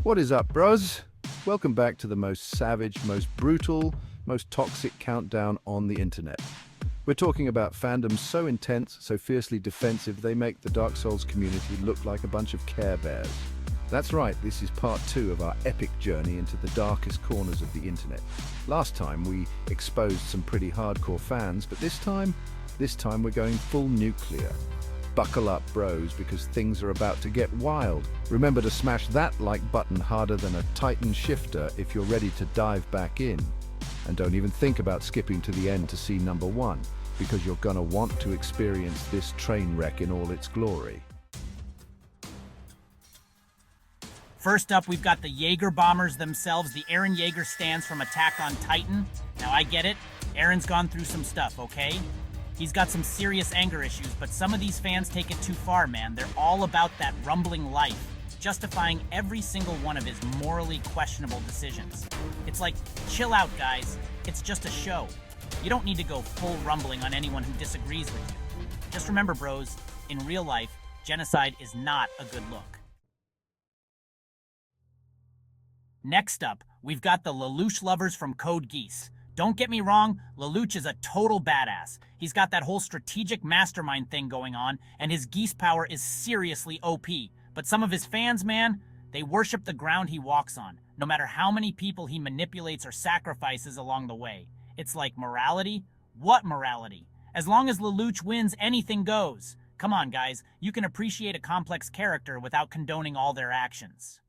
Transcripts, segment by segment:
What is up, bros? Welcome back to the most savage, most brutal, most toxic countdown on the internet. We're talking about fandoms so intense, so fiercely defensive, they make the Dark Souls community look like a bunch of Care Bears. That's right, this is part 2 of our epic journey into the darkest corners of the internet. Last time we exposed some pretty hardcore fans, but this time we're going full nuclear. Buckle up, bros, because things are about to get wild. Remember to smash that like button harder than a Titan shifter if you're ready to dive back in. And don't even think about skipping to the end to see number 1, because you're gonna want to experience this train wreck in all its glory. First up, we've got the Jaeger bombers themselves, the Eren Jaeger stands from Attack on Titan. Now, I get it. Eren's gone through some stuff, okay? He's got some serious anger issues, but some of these fans take it too far, man. They're all about that rumbling life, justifying every single one of his morally questionable decisions. It's like, chill out, guys. It's just a show. You don't need to go full rumbling on anyone who disagrees with you. Just remember, bros, in real life, genocide is not a good look. Next up, we've got the Lelouch lovers from Code Geass. Don't get me wrong, Lelouch is a total badass. He's got that whole strategic mastermind thing going on, and his Geass power is seriously OP. But some of his fans, man, they worship the ground he walks on, no matter how many people he manipulates or sacrifices along the way. It's like, morality? What morality? As long as Lelouch wins, anything goes. Come on, guys, you can appreciate a complex character without condoning all their actions.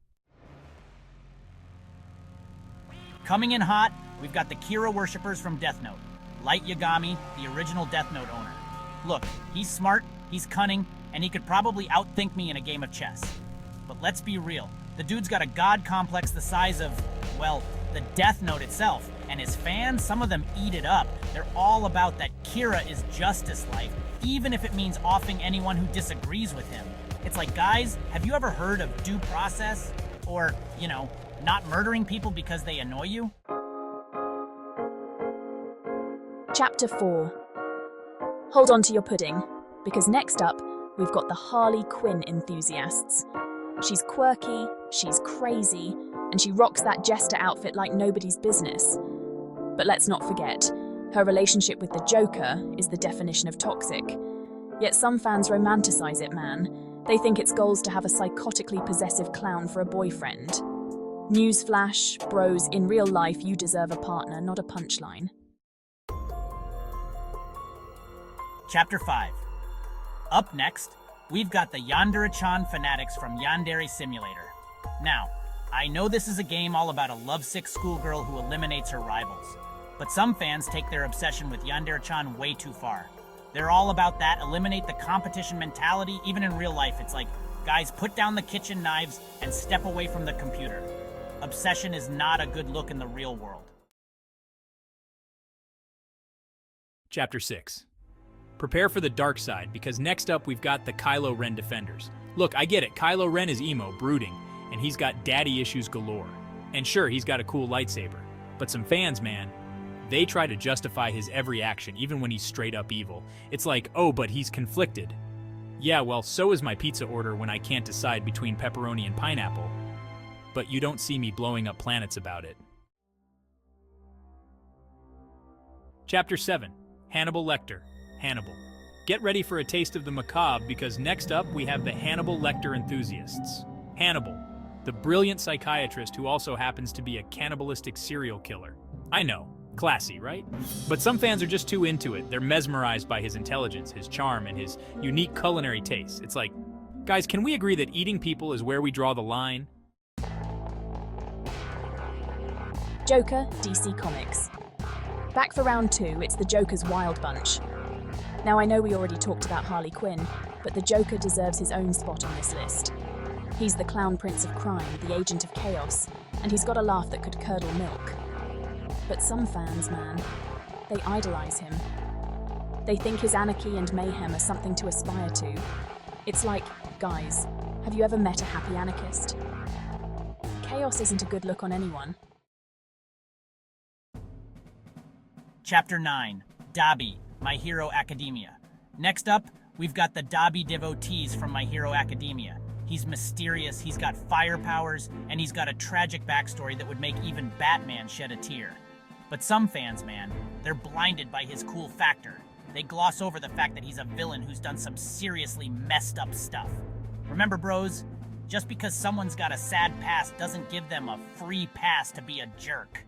Coming in hot, we've got the Kira worshippers from Death Note. Light Yagami, the original Death Note owner. Look, he's smart, he's cunning, and he could probably outthink me in a game of chess. But let's be real, the dude's got a god complex the size of, well, the Death Note itself. And his fans, some of them eat it up. They're all about that Kira is justice-like, even if it means offing anyone who disagrees with him. It's like, guys, have you ever heard of due process? Or, not murdering people because they annoy you? Chapter 4. Hold on to your pudding, because next up, we've got the Harley Quinn enthusiasts. She's quirky, she's crazy, and she rocks that jester outfit like nobody's business. But let's not forget, her relationship with the Joker is the definition of toxic. Yet some fans romanticize it, man. They think it's goals to have a psychotically possessive clown for a boyfriend. Newsflash, bros, in real life you deserve a partner, not a punchline. Chapter 5. Up next, we've got the Yandere-chan fanatics from Yandere Simulator. Now, I know this is a game all about a lovesick schoolgirl who eliminates her rivals, but some fans take their obsession with Yandere-chan way too far. They're all about that eliminate the competition mentality. Even in real life, it's like, guys, put down the kitchen knives and step away from the computer. Obsession is not a good look in the real world. Chapter 6. Prepare for the dark side, because next up we've got the Kylo Ren defenders. Look, I get it, Kylo Ren is emo, brooding, and he's got daddy issues galore. And sure, he's got a cool lightsaber. But some fans, man, they try to justify his every action, even when he's straight up evil. It's like, oh, but he's conflicted. Yeah, well, so is my pizza order when I can't decide between pepperoni and pineapple. But you don't see me blowing up planets about it. Chapter 7. Hannibal Lecter. Hannibal. Get ready for a taste of the macabre, because next up we have the Hannibal Lecter enthusiasts. Hannibal, the brilliant psychiatrist who also happens to be a cannibalistic serial killer. I know, classy, right? But some fans are just too into it. They're mesmerized by his intelligence, his charm, and his unique culinary tastes. It's like, guys, can we agree that eating people is where we draw the line? Joker, DC Comics. Back for round 2, it's the Joker's Wild Bunch. Now I know we already talked about Harley Quinn, but the Joker deserves his own spot on this list. He's the clown prince of crime, the agent of chaos, and he's got a laugh that could curdle milk. But some fans, man, they idolize him. They think his anarchy and mayhem are something to aspire to. It's like, guys, have you ever met a happy anarchist? Chaos isn't a good look on anyone. Chapter 9. Dabi, My Hero Academia. Next up, we've got the Dabi devotees from My Hero Academia. He's mysterious, he's got fire powers, and he's got a tragic backstory that would make even Batman shed a tear. But some fans, man, they're blinded by his cool factor. They gloss over the fact that he's a villain who's done some seriously messed up stuff. Remember, bros, just because someone's got a sad past doesn't give them a free pass to be a jerk.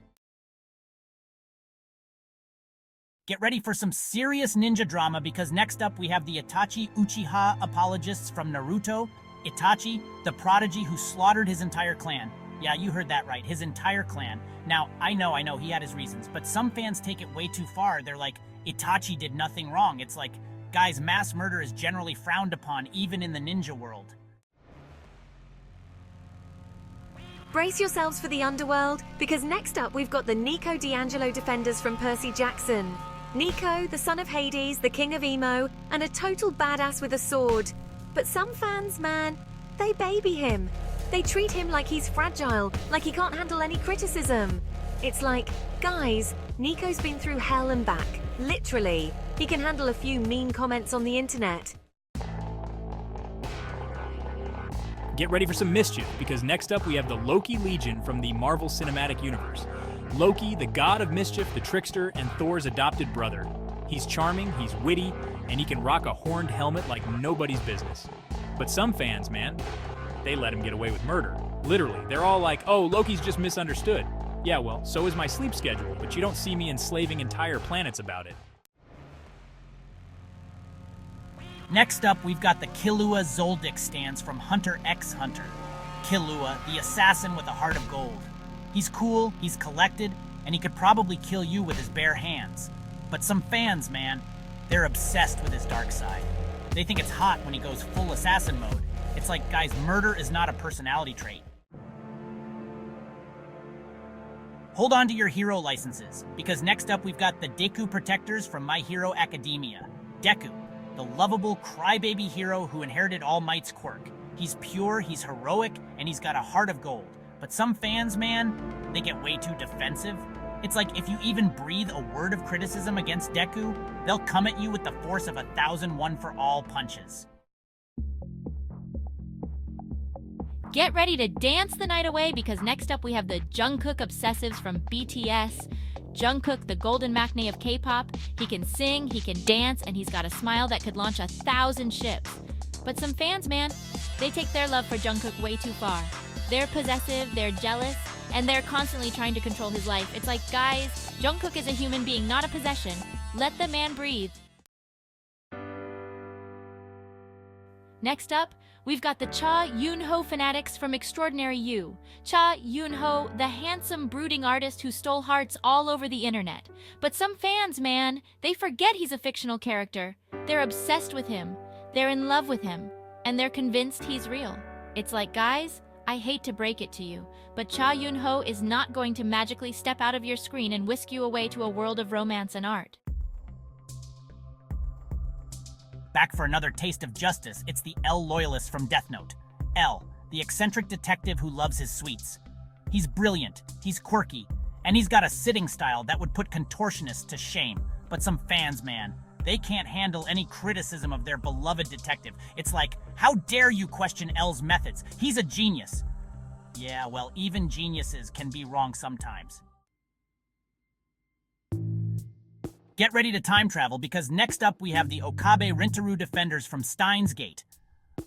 Get ready for some serious ninja drama because next up we have the Itachi Uchiha apologists from Naruto. Itachi, the prodigy who slaughtered his entire clan. Yeah, you heard that right, his entire clan. Now, I know, he had his reasons, but some fans take it way too far. They're like, Itachi did nothing wrong. It's like, guys, mass murder is generally frowned upon, even in the ninja world. Brace yourselves for the underworld, because next up we've got the Nico D'Angelo defenders from Percy Jackson. Nico, the son of Hades, the king of emo, and a total badass with a sword. But some fans, man, they baby him. They treat him like he's fragile, like he can't handle any criticism. It's like, guys, Nico's been through hell and back, literally. He can handle a few mean comments on the internet. Get ready for some mischief, because next up we have the Loki Legion from the Marvel Cinematic Universe. Loki, the god of mischief, the trickster, and Thor's adopted brother. He's charming, he's witty, and he can rock a horned helmet like nobody's business. But some fans, man, they let him get away with murder. Literally, they're all like, oh, Loki's just misunderstood. Yeah, well, so is my sleep schedule, but you don't see me enslaving entire planets about it. Next up, we've got the Killua Zoldyck stands from Hunter x Hunter. Killua, the assassin with a heart of gold. He's cool, he's collected, and he could probably kill you with his bare hands. But some fans, man, they're obsessed with his dark side. They think it's hot when he goes full assassin mode. It's like, guys, murder is not a personality trait. Hold on to your hero licenses, because next up we've got the Deku Protectors from My Hero Academia. Deku, the lovable crybaby hero who inherited All Might's quirk. He's pure, he's heroic, and he's got a heart of gold. But some fans, man, they get way too defensive. It's like if you even breathe a word of criticism against Deku, they'll come at you with the force of 1,000 one-for-all punches. Get ready to dance the night away because next up we have the Jungkook obsessives from BTS. Jungkook, the golden matinee of K-pop. He can sing, he can dance, and he's got a smile that could launch 1,000 ships. But some fans, man, they take their love for Jungkook way too far. They're possessive, they're jealous, and they're constantly trying to control his life. It's like, guys, Jungkook is a human being, not a possession. Let the man breathe. Next up, we've got the Cha Eun-ho fanatics from Extraordinary You. Cha Eun-ho, the handsome, brooding artist who stole hearts all over the internet. But some fans, man, they forget he's a fictional character. They're obsessed with him. They're in love with him. And they're convinced he's real. It's like, guys, I hate to break it to you, but Cha Eun-ho is not going to magically step out of your screen and whisk you away to a world of romance and art. Back for another taste of justice, it's the L loyalist from Death Note. L, the eccentric detective who loves his sweets. He's brilliant, he's quirky, and he's got a sitting style that would put contortionists to shame. But some fans, man, they can't handle any criticism of their beloved detective. It's like, how dare you question L's methods? He's a genius. Yeah, well, even geniuses can be wrong sometimes. Get ready to time travel because next up we have the Okabe Rintaru defenders from Steins Gate.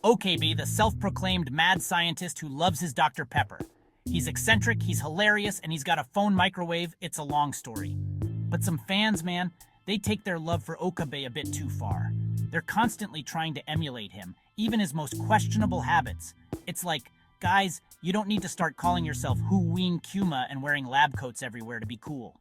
Okabe, the self-proclaimed mad scientist who loves his Dr. Pepper. He's eccentric, he's hilarious, and he's got a phone microwave. It's a long story. But some fans, man, they take their love for Okabe a bit too far. They're constantly trying to emulate him, even his most questionable habits. It's like, guys, you don't need to start calling yourself Huween Kuma and wearing lab coats everywhere to be cool.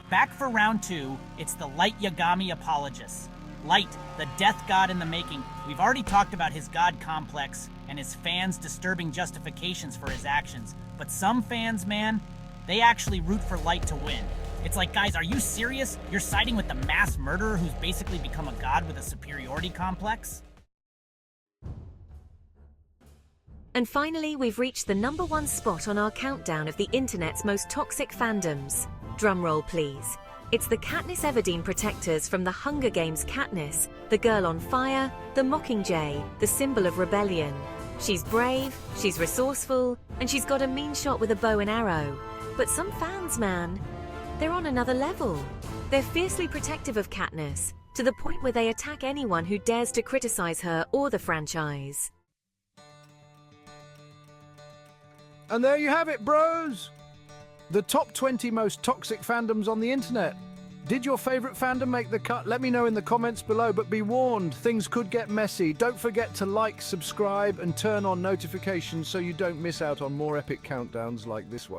Back for round 2, it's the Light Yagami apologists. Light, the death god in the making. We've already talked about his god complex and his fans' disturbing justifications for his actions. But some fans, man, they actually root for Light to win. It's like, guys, are you serious? You're siding with the mass murderer who's basically become a god with a superiority complex? And finally, we've reached the #1 spot on our countdown of the internet's most toxic fandoms. Drumroll, please. It's the Katniss Everdeen protectors from the Hunger Games Katniss, the girl on fire, the Mockingjay, the symbol of rebellion. She's brave, she's resourceful, and she's got a mean shot with a bow and arrow. But some fans, man, they're on another level. They're fiercely protective of Katniss, to the point where they attack anyone who dares to criticize her or the franchise. And there you have it, bros! The top 20 most toxic fandoms on the internet. Did your favorite fandom make the cut? Let me know in the comments below, but be warned, things could get messy. Don't forget to like, subscribe, and turn on notifications so you don't miss out on more epic countdowns like this one.